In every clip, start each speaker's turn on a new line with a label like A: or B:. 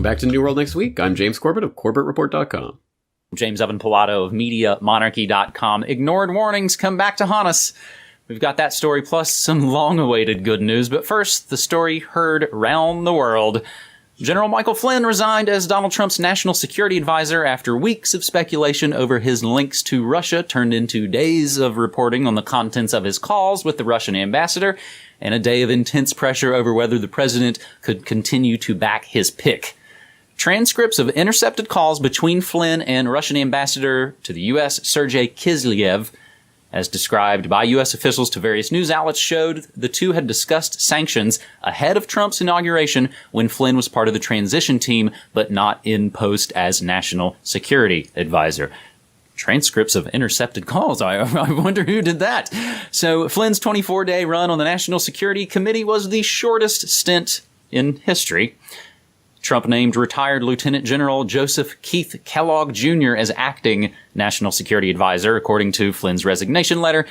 A: Welcome back to New World Next Week. I'm James Corbett of corbettreport.com.
B: James Evan Pilato of MediaMonarchy.com. Ignored warnings come back to haunt us. We've got that story plus some long-awaited good news. But first, the story heard round the world. General Michael Flynn resigned as Donald Trump's national security advisor after weeks of speculation over his links to Russia turned into days of reporting on the contents of his calls with the Russian ambassador and a day of intense pressure over whether the president could continue to back his pick. Transcripts of intercepted calls between Flynn and Russian ambassador to the U.S., Sergei Kislyev, as described by U.S. officials to various news outlets, showed the two had discussed sanctions ahead of Trump's inauguration when Flynn was part of the transition team, but not in post as national security advisor. Transcripts of intercepted calls. I wonder who did that. So Flynn's 24-day run on the National Security Committee was the shortest stint in history. Trump named retired Lieutenant General Joseph Keith Kellogg Jr. as acting National Security Advisor, according to Flynn's resignation letter,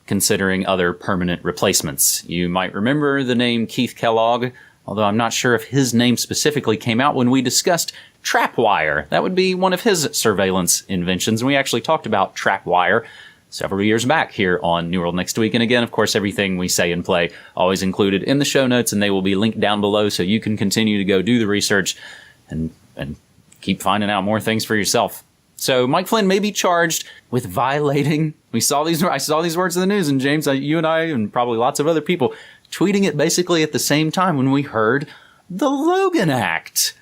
B: considering other permanent replacements. You might remember the name Keith Kellogg, although I'm not sure if his name specifically came out when we discussed TrapWire. That would be one of his surveillance inventions, and we actually talked about TrapWire several years back here on New World Next Week. And again, of course, everything we say and play always included in the show notes, and they will be linked down below so you can continue to go do the research and keep finding out more things for yourself. So Mike Flynn may be charged with violating, I saw these words in the news, and James, you and I, and probably lots of other people, tweeting it basically at the same time when we heard the Logan Act.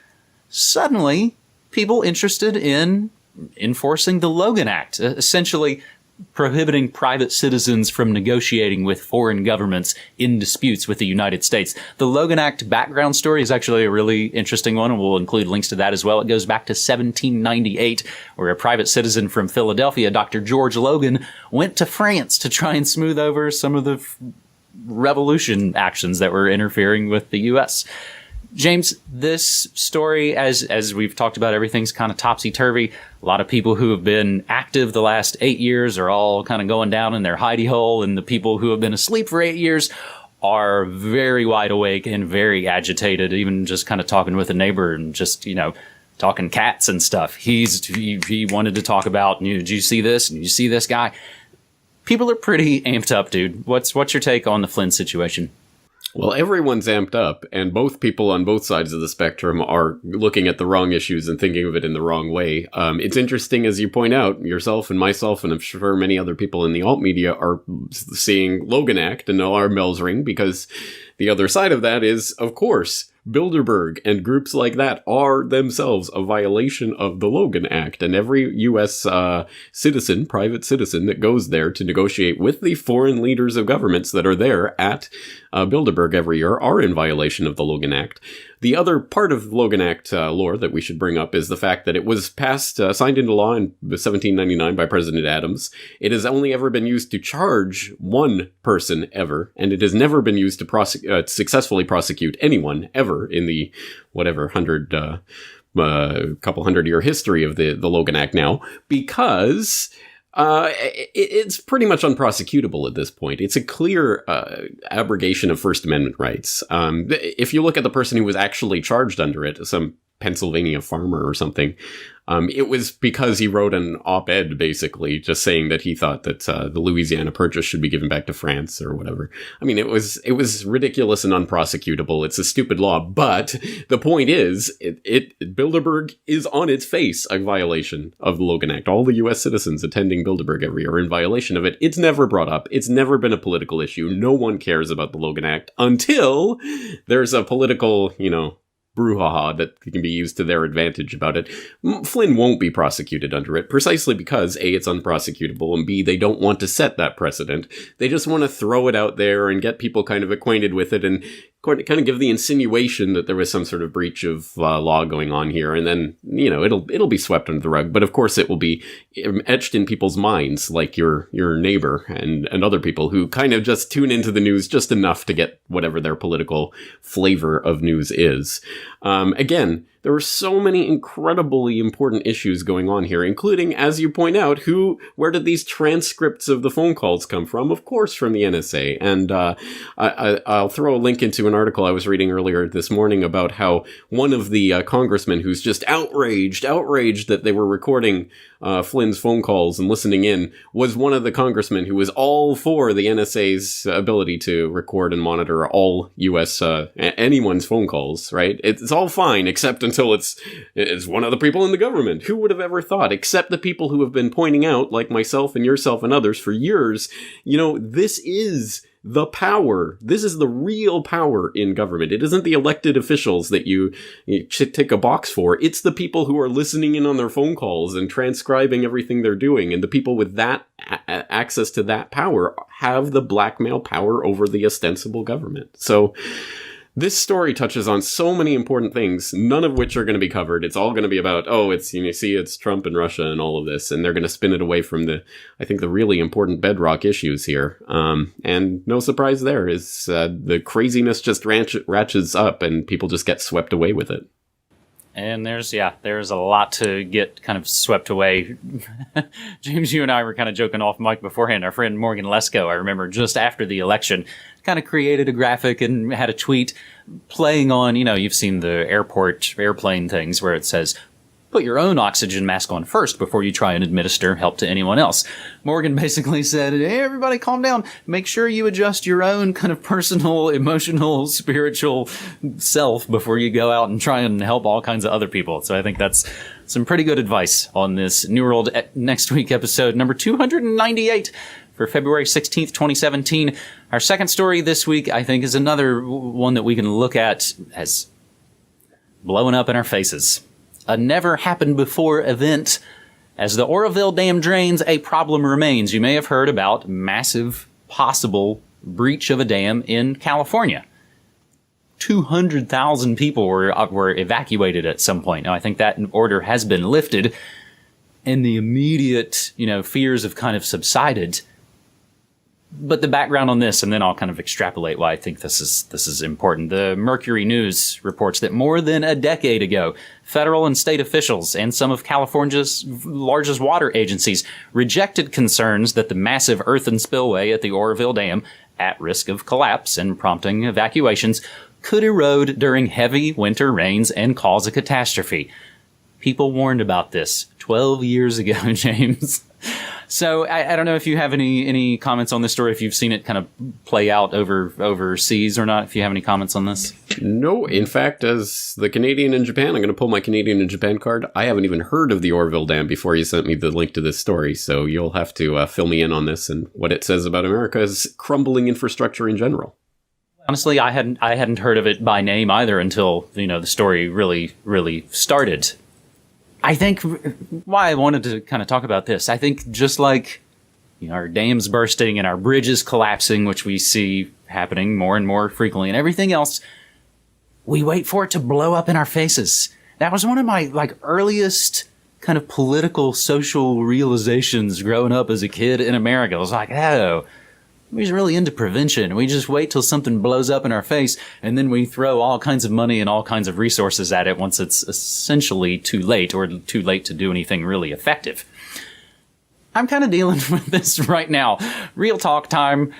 B: Suddenly, people interested in enforcing the Logan Act, essentially prohibiting private citizens from negotiating with foreign governments in disputes with the United States. The Logan Act background story is actually a really interesting one, and we'll include links to that as well. It goes back to 1798, where a private citizen from Philadelphia, Dr. George Logan, went to France to try and smooth over some of the revolution actions that were interfering with the U.S. James, this story, as we've talked about, everything's kind of topsy-turvy. A lot of people who have been active the last 8 years are all kind of going down in their hidey hole, and the people who have been asleep for 8 years are very wide awake and very agitated, even just kind of talking with a neighbor and just, talking cats and stuff. He wanted to talk about, did you see this? And you see this guy? People are pretty amped up, dude. What's your take on the Flynn situation?
A: Well, everyone's amped up, and both people on both sides of the spectrum are looking at the wrong issues and thinking of it in the wrong way. It's interesting, as you point out, yourself and myself, and I'm sure many other people in the alt media are seeing Logan Act and alarm bells ring, because the other side of that is, of course, Bilderberg and groups like that are themselves a violation of the Logan Act, and every U.S. citizen, private citizen that goes there to negotiate with the foreign leaders of governments that are there at Bilderberg every year are in violation of the Logan Act. The other part of Logan Act lore that we should bring up is the fact that it was passed, signed into law in 1799 by President Adams. It has only ever been used to charge one person ever, and it has never been used to successfully prosecute anyone ever in the couple hundred year history of the Logan Act now, because it's pretty much unprosecutable at this point. It's a clear abrogation of First Amendment rights. If you look at the person who was actually charged under it, some Pennsylvania farmer or something, it was because he wrote an op-ed basically just saying that he thought that the Louisiana Purchase should be given back to France or whatever. I mean, it was ridiculous and unprosecutable. It's a stupid law, but the point is, Bilderberg is on its face a violation of the Logan Act. All the U.S. citizens attending Bilderberg every year are in violation of it. It's never brought up. It's never been a political issue. No one cares about the Logan Act until there's a political, brouhaha that can be used to their advantage about it. Flynn won't be prosecuted under it, precisely because A, it's unprosecutable, and B, they don't want to set that precedent. They just want to throw it out there and get people kind of acquainted with it and kind of give the insinuation that there was some sort of breach of law going on here, and then, it'll be swept under the rug. But of course it will be etched in people's minds, like your neighbor and other people who kind of just tune into the news just enough to get whatever their political flavor of news is. Again, There were so many incredibly important issues going on here, including, as you point out, where did these transcripts of the phone calls come from? Of course, from the NSA. And I'll throw a link into an article I was reading earlier this morning about how one of the congressmen who's just outraged that they were recording Flynn's phone calls and listening in, was one of the congressmen who was all for the NSA's ability to record and monitor all U.S. Anyone's phone calls, right? It's all fine, except until it's one of the people in the government. Who would have ever thought? Except the people who have been pointing out, like myself and yourself and others for years, this is the power. This is the real power in government. It isn't the elected officials that you tick a box for. It's the people who are listening in on their phone calls and transcribing everything they're doing. And the people with that access to that power have the blackmail power over the ostensible government. So this story touches on so many important things, none of which are going to be covered. It's all going to be about, it's Trump and Russia and all of this, and they're going to spin it away from the really important bedrock issues here. And no surprise there is the craziness just ratchets up and people just get swept away with it.
B: And there's a lot to get kind of swept away. James, you and I were kind of joking off mic beforehand. Our friend Morgan Lesko, I remember just after the election, kind of created a graphic and had a tweet playing on, you've seen the airplane things where it says, put your own oxygen mask on first before you try and administer help to anyone else. Morgan basically said, hey, everybody calm down. Make sure you adjust your own kind of personal, emotional, spiritual self before you go out and try and help all kinds of other people. So I think that's some pretty good advice on this New World Next Week episode number 298 for February 16th, 2017. Our second story this week, I think, is another one that we can look at as blowing up in our faces. A never-happened-before event. As the Oroville Dam drains, a problem remains. You may have heard about massive possible breach of a dam in California. 200,000 people were evacuated at some point. Now, I think that order has been lifted, and the immediate, fears have kind of subsided. But the background on this, and then I'll kind of extrapolate why I think this is important. The Mercury News reports that more than a decade ago, federal and state officials and some of California's largest water agencies rejected concerns that the massive earthen spillway at the Oroville Dam, at risk of collapse and prompting evacuations, could erode during heavy winter rains and cause a catastrophe. People warned about this 12 years ago, James. So I don't know if you have any comments on this story, if you've seen it kind of play out overseas or not, if you have any comments on this.
A: No, in fact, as the Canadian in Japan, I'm going to pull my Canadian in Japan card. I haven't even heard of the Oroville Dam before you sent me the link to this story, so you'll have to fill me in on this and what it says about America's crumbling infrastructure in general.
B: Honestly, I hadn't heard of it by name either until, the story really started. I think why I wanted to kind of talk about this, I think just like, our dams bursting and our bridges collapsing, which we see happening more and more frequently and everything else, we wait for it to blow up in our faces. That was one of my earliest kind of political social realizations growing up as a kid in America. I was like, oh, we're just really into prevention. We just wait till something blows up in our face, and then we throw all kinds of money and all kinds of resources at it once it's essentially too late, or too late to do anything really effective. I'm kind of dealing with this right now. Real talk time.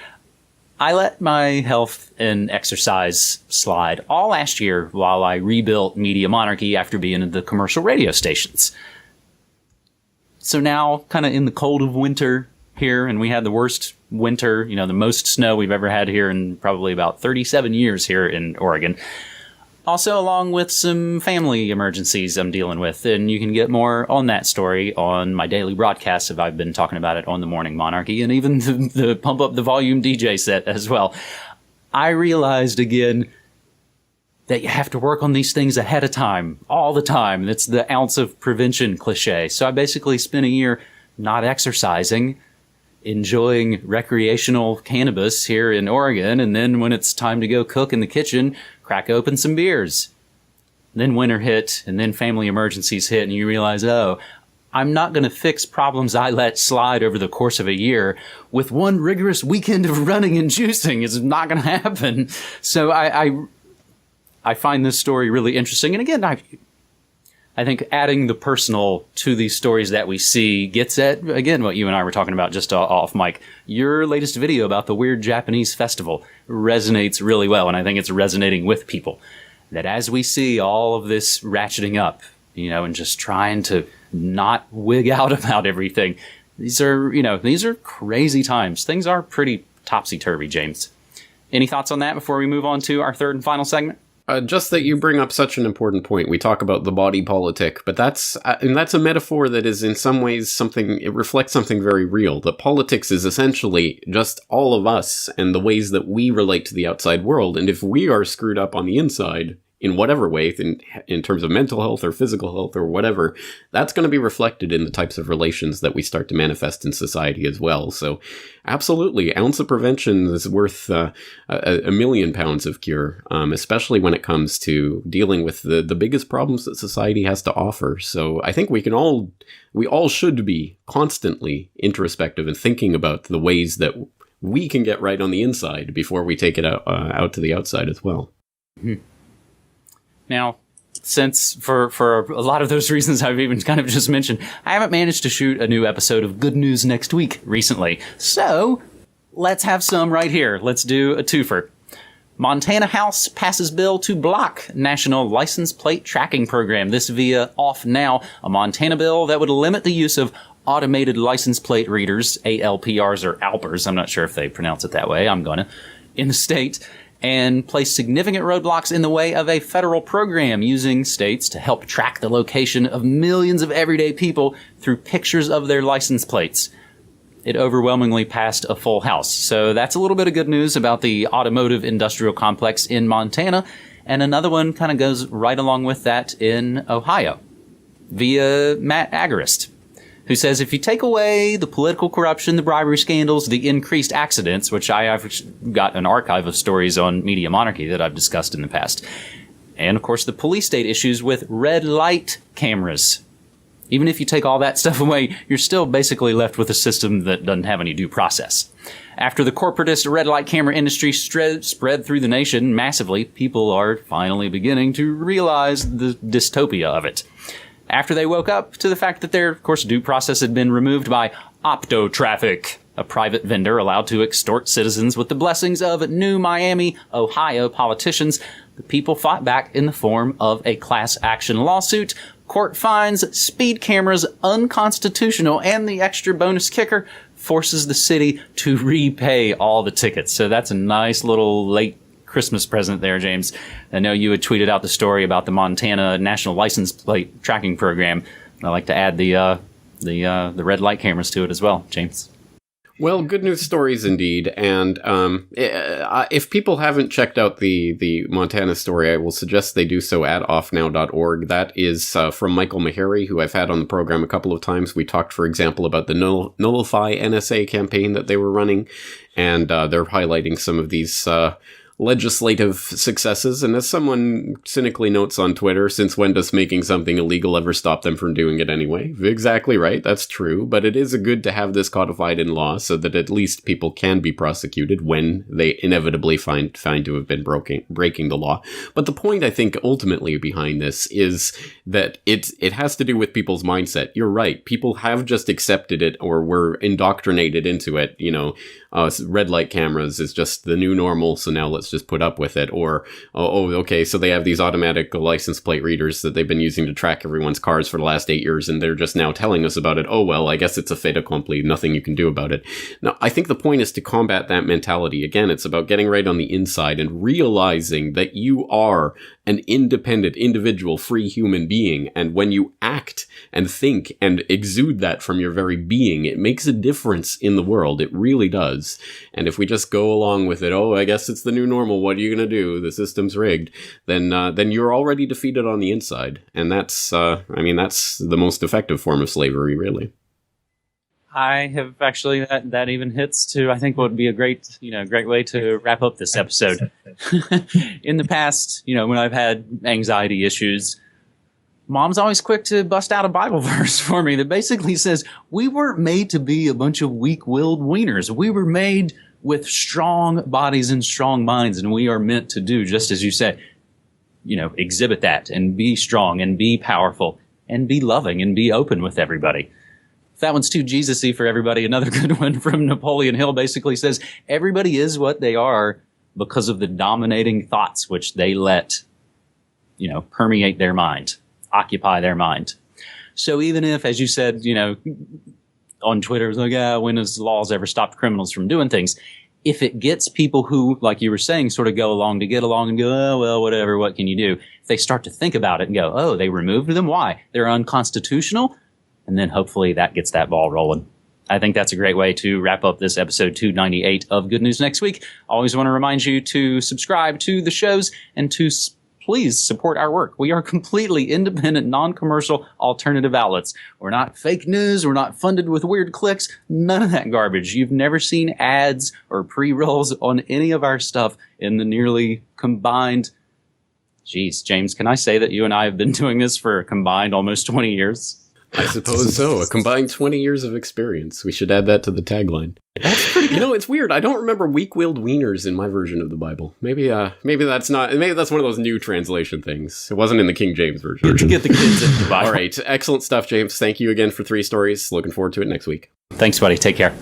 B: I let my health and exercise slide all last year while I rebuilt Media Monarchy after being at the commercial radio stations. So now, kind of in the cold of winter here, and we had the worst winter, the most snow we've ever had here in probably about 37 years here in Oregon. Also, along with some family emergencies I'm dealing with, and you can get more on that story on my daily broadcasts if I've been talking about it on the Morning Monarchy, and even the Pump Up the Volume DJ set as well. I realized again that you have to work on these things ahead of time, all the time. It's the ounce of prevention cliche. So I basically spent a year not exercising, enjoying recreational cannabis here in Oregon, and then when it's time to go cook in the kitchen, crack open some beers. Then winter hit, and then family emergencies hit, and you realize, oh, I'm not going to fix problems I let slide over the course of a year with one rigorous weekend of running and juicing. It's not going to happen. So I find this story really interesting. And again, I think adding the personal to these stories that we see gets at, again, what you and I were talking about just off mic. Your latest video about the weird Japanese festival resonates really well, and I think it's resonating with people. That as we see all of this ratcheting up, and just trying to not wig out about everything, these are crazy times. Things are pretty topsy-turvy, James. Any thoughts on that before we move on to our third and final segment?
A: Just that you bring up such an important point. We talk about the body politic, but that's a metaphor that is in some ways it reflects something very real. That politics is essentially just all of us and the ways that we relate to the outside world. And if we are screwed up on the inside, in whatever way, in terms of mental health or physical health or whatever, that's going to be reflected in the types of relations that we start to manifest in society as well. So absolutely, ounce of prevention is worth a million pounds of cure, especially when it comes to dealing with the biggest problems that society has to offer. So I think we all should be constantly introspective and thinking about the ways that we can get right on the inside before we take it out to the outside as well.
B: Mm-hmm. Now, since for a lot of those reasons I've even kind of just mentioned, I haven't managed to shoot a new episode of Good News Next Week recently. So let's have some right here. Let's do a twofer. Montana House passes bill to block National License Plate Tracking Program. This via Off Now, a Montana bill that would limit the use of automated license plate readers, ALPRs or ALPRs, I'm not sure if they pronounce it that way, in the state, and place significant roadblocks in the way of a federal program using states to help track the location of millions of everyday people through pictures of their license plates. It overwhelmingly passed a full House. So that's a little bit of good news about the automotive industrial complex in Montana. And another one kind of goes right along with that in Ohio via Matt Agarist, who says if you take away the political corruption, the bribery scandals, the increased accidents, which I've got an archive of stories on Media Monarchy that I've discussed in the past, and of course the police state issues with red light cameras. Even if you take all that stuff away, you're still basically left with a system that doesn't have any due process. After the corporatist red light camera industry spread through the nation massively, people are finally beginning to realize the dystopia of it. After they woke up to the fact that their, of course, due process had been removed by Opto-Traffic, a private vendor allowed to extort citizens with the blessings of new Miami, Ohio politicians, the people fought back in the form of a class action lawsuit. Court finds speed cameras unconstitutional, and the extra bonus kicker forces the city to repay all the tickets. So that's a nice little late Christmas present there, James. I know you had tweeted out the story about the Montana National License Plate Tracking Program. I like to add the red light cameras to it as well, James.
A: Well, good news stories indeed. And if people haven't checked out the Montana story, I will suggest they do so at offnow.org. That is from Michael Meharry, who I've had on the program a couple of times. We talked, for example, about the Nullify NSA campaign that they were running, and they're highlighting some of these legislative successes. And as someone cynically notes on Twitter, since when does making something illegal ever stop them from doing it anyway? Exactly right, that's true, but it is good to have this codified in law so that at least people can be prosecuted when they inevitably find to have been breaking the law. But the point, I think, ultimately behind this is that it has to do with people's mindset. You're right, people have just accepted it or were indoctrinated into it, red light cameras is just the new normal, so now let's just put up with it. Or, okay, so they have these automatic license plate readers that they've been using to track everyone's cars for the last 8 years, and they're just now telling us about it. Oh, well, I guess it's a fait accompli, nothing you can do about it. Now, I think the point is to combat that mentality. Again, it's about getting right on the inside and realizing that you are an independent, individual, free human being. And when you act and think and exude that from your very being, it makes a difference in the world. It really does. And if we just go along with it, I guess it's the new normal, what are you going to do? The system's rigged. Then you're already defeated on the inside. And that's the most effective form of slavery, really.
B: I have actually, that even hits to, I think, what would be a great way to wrap up this episode. In the past, when I've had anxiety issues, Mom's always quick to bust out a Bible verse for me that basically says, we weren't made to be a bunch of weak-willed wieners. We were made with strong bodies and strong minds, and we are meant to do, just as you said, exhibit that and be strong and be powerful and be loving and be open with everybody. If that one's too Jesus-y for everybody, another good one from Napoleon Hill basically says, everybody is what they are because of the dominating thoughts which they let, permeate their mind, occupy their mind. So even if, as you said, on Twitter, it's like, when has laws ever stopped criminals from doing things? If it gets people who, like you were saying, sort of go along to get along and go, oh, well, whatever, what can you do? If they start to think about it and go, oh, they removed them? Why? They're unconstitutional? And then hopefully that gets that ball rolling. I think that's a great way to wrap up this episode 298 of Good News Next Week. Always want to remind you to subscribe to the shows and to please support our work. We are completely independent, non-commercial, alternative outlets. We're not fake news. We're not funded with weird clicks. None of that garbage. You've never seen ads or pre-rolls on any of our stuff in the nearly combined... Geez, James, can I say that you and I have been doing this for a combined almost 20 years?
A: I suppose so. A combined 20 years of experience. We should add that to the tagline. That's pretty good. It's weird. I don't remember weak-willed wieners in my version of the Bible. Maybe that's not. Maybe that's one of those new translation things. It wasn't in the King James version.
B: Get the kids into the Bible.
A: All right. Excellent stuff, James. Thank you again for 3 stories. Looking forward to it next week.
B: Thanks, buddy. Take care.